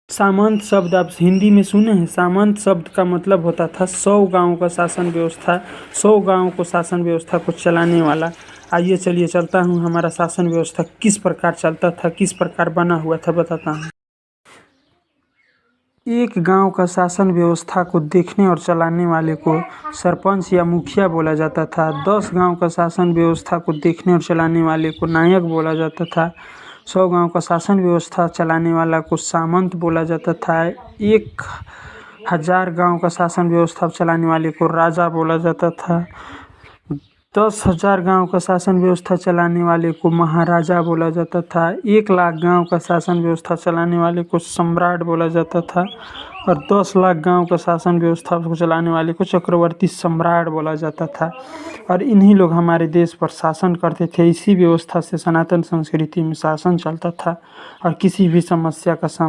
सामंत शब्द आप हिंदी में सुने हैं? सामंत शब्द का मतलब होता था 100 गाँव का शासन व्यवस्था, 100 गाँव को शासन व्यवस्था को चलाने वाला। आइए चलिए चलता हूँ हमारा शासन व्यवस्था किस प्रकार चलता था, किस प्रकार बना हुआ था बताता हूँ। एक गांव का शासन व्यवस्था को देखने और चलाने वाले को सरपंच या मुखिया बोला जाता था। 10 गांव का शासन व्यवस्था को देखने और चलाने वाले को नायक बोला जाता था। 100 गांव का शासन व्यवस्था चलाने वाला को सामंत बोला जाता था। 1000 गांव का शासन व्यवस्था चलाने वाले को राजा बोला जाता था। 10,000 गांव का शासन व्यवस्था चलाने वाले को महाराजा बोला जाता था। 1,00,000 गांव का शासन व्यवस्था चलाने वाले को सम्राट बोला जाता था और 10 लाख गांव का शासन व्यवस्था को चलाने वाले को चक्रवर्ती सम्राट बोला जाता था। और इन्हीं लोग हमारे देश पर शासन करते थे। इसी व्यवस्था से सनातन संस्कृति में शासन चलता था और किसी भी समस्या का समाधान